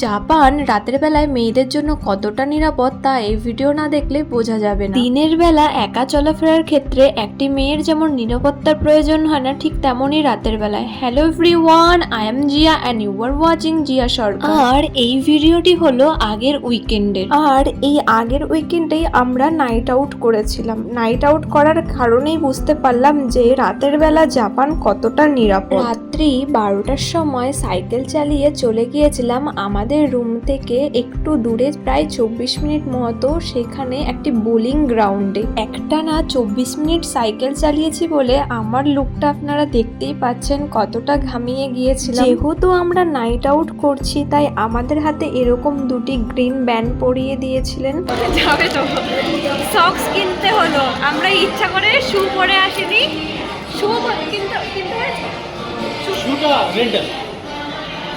Japan রাতের বেলায় মেয়েদের জন্য কতটা নিরাপদ তা এই ভিডিও না দেখলে বোঝা যাবে না। দিনের বেলা একা চলাফেরার ক্ষেত্রে একটি মেয়ের যেমন নিরাপত্তার প্রয়োজন হয় না, ঠিক তেমনই রাতের বেলায়। Hello everyone, I am Zia and you are watching Zia Sarkar. আর এই ভিডিওটি হলো আগের উইকেন্ডের। আর এই আগের উইকেন্ডেই আমরা নাইট আউট করেছিলাম। নাইট আউট করার কারণেই বুঝতে পারলাম যে রাতের বেলা জাপান কতটা নিরাপদ। রাত্রি 12টার সময় সাইকেল চালিয়ে চলে গিয়েছিলাম আমাদের রুম থেকে একটু দূরে, প্রায় 24 মিনিট মতো, সেখানে একটি বোলিং গ্রাউন্ডে। একটানা 24 মিনিট সাইকেল চালিয়েছি বলে আমার লুকটা আপনারা দেখতেই পাচ্ছেন কতটা ঘামিয়ে গিয়েছিলাম। যেহেতু আমরা নাইট আউট করছি তাই আমাদের হাতে এরকম দুটি গ্রিন ব্যান্ড পরিয়ে দিয়েছিলেন। যাবে তো সক্স কিনতে হলো, আমরা ইচ্ছা করে শু পরে আসিনি। শু কিনতে হয়েছে, শুটা রেন্টাল,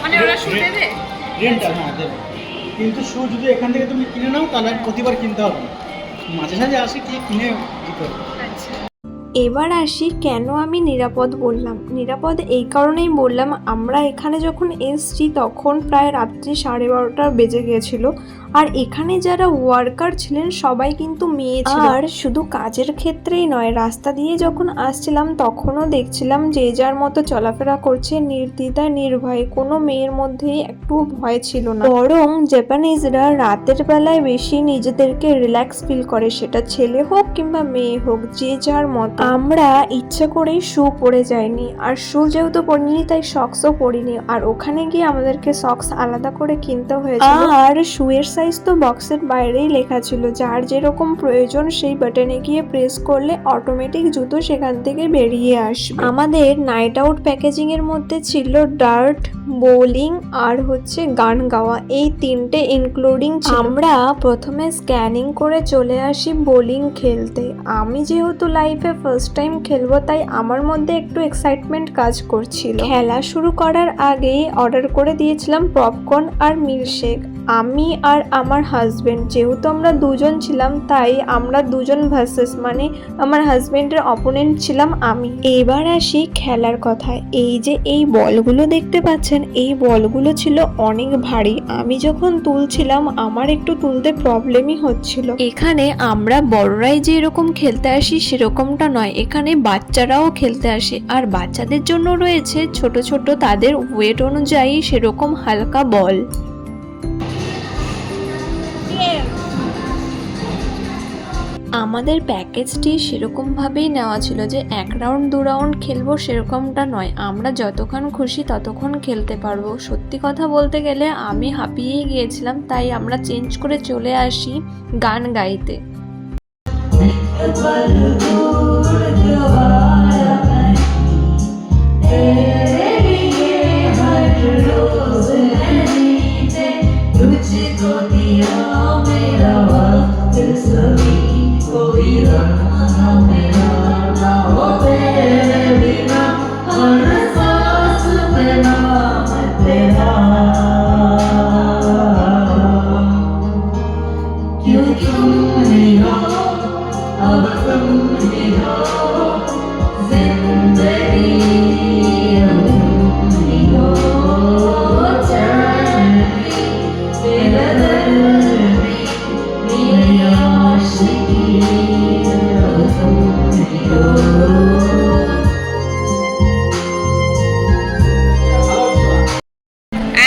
মানে ওরা শু দেবে রেন্টাল, হ্যাঁ দেবে। কিন্তু শু যদি এখান থেকে তুমি কিনে নাও তাহলে প্রতিবার কিনতে হবে না, মাঝে সাঝে আসি কি কিনে দিতে হবে। আচ্ছা, এবার আসি কেন আমি নিরাপদ বললাম। নিরাপদ এই কারণেই বললাম, আমরা এখানে যখন এসছি তখন প্রায় রাত্রি 12:30 বেজে গিয়েছিল। আর এখানে যারা ওয়ার্কার ছিলেন সবাই কিন্তু মেয়ে ছিল। আর শুধু কাজের ক্ষেত্রেই নয়, রাস্তা দিয়ে যখন আসছিলাম তখনও দেখছিলাম যে যার মতো চলাফেরা করছে নির্দ্বিধায় নির্ভয়ে, কোনো মেয়ের মধ্যেই একটু ভয় ছিল না। বরং জাপানিজরা রাতের বেলায় বেশি নিজেদেরকে রিল্যাক্স ফিল করে, সেটা ছেলে হোক কিংবা মেয়ে হোক, যে যার মতো। আমরা ইচ্ছে করেই শু পরে যাইনি, আর শু যেহেতু পরিনি তাই সক্সও পরিনি। আর ওখানে গিয়ে আমাদেরকে সক্স আলাদা করে কিনতে হয়েছিল। আর শুয়ের সাইজ তো বক্সের বাইরেই লেখা ছিল, যার যেরকম প্রয়োজন সেই বাটনে গিয়ে প্রেস করলে অটোমেটিক জুতো সেখান থেকে বেরিয়ে আসবে। আমাদের নাইট আউট প্যাকেজিং এর মধ্যে ছিল ডার্ট, বোলিং আর গান গাওয়া, এই তিনটে ইনক্লুডিং। আমরা প্রথমে স্ক্যানিং করে চলে আসি বোলিং খেলতে। আমি যেহেতু লাইফে ফার্স্ট টাইম খেলবো তাই আমার মধ্যে একটু এক্সাইটমেন্ট কাজ করছিল। খেলা শুরু করার আগেই অর্ডার করে দিয়েছিলাম পপকর্ন আর মিল্কশেক। আমি আর আমার হাজবেন্ড, যেহেতু আমরা দুজন ছিলাম তাই আমরা দুজন ভার্সেস, মানে আমার হাজবেন্ডের অপোনেন্ট ছিলাম আমি। এবার আসি খেলার কথায়। এই যে এই বলগুলো দেখতে পাচ্ছেন, এই বলগুলো ছিল অনেক ভারী। আমি যখন তুলছিলাম আমার একটু তুলতে প্রবলেমই হচ্ছিল। এখানে আমরা বড়রাই যে এরকম খেলতে আসি সেরকমটা নয়, এখানে বাচ্চারাও খেলতে আসে। আর বাচ্চাদের জন্য রয়েছে ছোট ছোট, তাদের ওয়েট অনুযায়ী সেরকম হালকা বল। আমাদের প্যাকেজটি সেরকমভাবেই নেওয়া ছিল যে 1 রাউন্ড 2 রাউন্ড খেলবো সেরকমটা নয়, আমরা যতক্ষণ খুশি ততক্ষণ খেলতে পারবো। সত্যি কথা বলতে গেলে আমি হাঁপিয়েই গিয়েছিলাম, তাই আমরা চেঞ্জ করে চলে আসি গান গাইতে।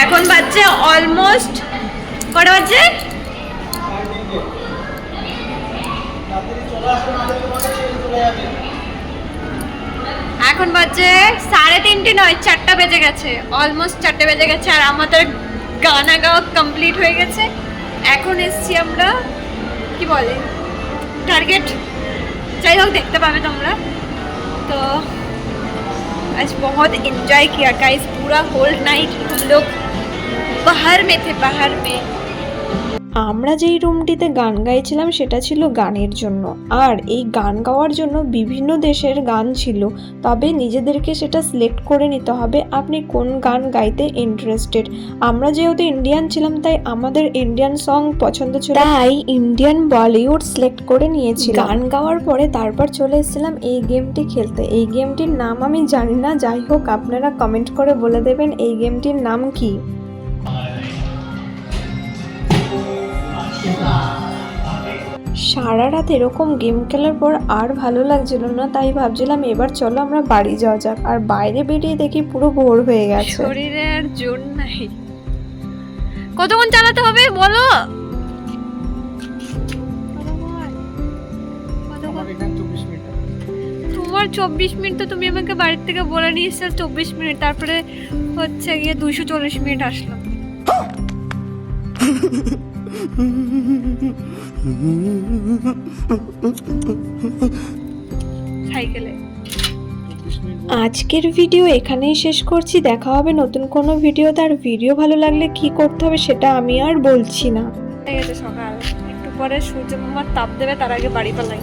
এখন বাজছে অলমোস্ট কটা বাজছে? এখন বাজছে 3:30 নয়, 4টা বেজে গেছে। অলমোস্ট 4টে বেজে গেছে আর আমাদের গানা গাওয়া কমপ্লিট হয়ে গেছে। এখন এসছি আমরা, কি বলে, টার্গেট। যাই হোক, দেখতে পাবে তোমরা। तो आज बहुत एंजॉय किया गाइस, पूरा होल नाइट हम लोग बाहर में थे, बाहर में। আমরা যেই রুমটিতে গান গাইছিলাম সেটা ছিল গানের জন্য, আর এই গান গাওয়ার জন্য বিভিন্ন দেশের গান ছিল, তবে নিজেদেরকে সেটা সিলেক্ট করে নিতে হবে আপনি কোন গান গাইতে ইন্টারেস্টেড। আমরা যেহেতু ইন্ডিয়ান ছিলাম তাই আমাদের ইন্ডিয়ান সং পছন্দ ছিল, তাই ইন্ডিয়ান বলিউড সিলেক্ট করে নিয়েছি। গান গাওয়ার পরে তারপর চলে এসেছিলাম এই গেমটি খেলতে। এই গেমটির নাম আমি জানি না, যাই হোক আপনারা কমেন্ট করে বলে দেবেন এই গেমটির নাম কি। সারা রাত এরকম গেম খেলার পর আর ভালো লাগছিল না, তাই ভাবছিলাম এবার চলো আমরা বাড়ি যাওয়া যাক। আর বাইরে বেরিয়ে দেখি পুরো ভোর হয়ে গেছে। শরীরে আর জোর নাই। কতক্ষণ চালাতে হবে বলো? আমার এখানে 24 মিনিট। তোমার 24 মিনিট তো তুমি আমাকে বাড়ির থেকে বলে নিয়ে এসেছো 24 মিনিট, তারপরে হচ্ছে গিয়ে 240 মিনিট আসলাম। সাইকেলে। আজকের ভিডিও এখানেই শেষ করছি। দেখা হবে নতুন কোনো ভিডিও। তার ভিডিও ভালো লাগলে কি করতে হবে সেটা আমি আর বলছি না। সকাল একটু পরে সূর্য মামার তাপ দেবে, তার আগে বাড়ি পালাই।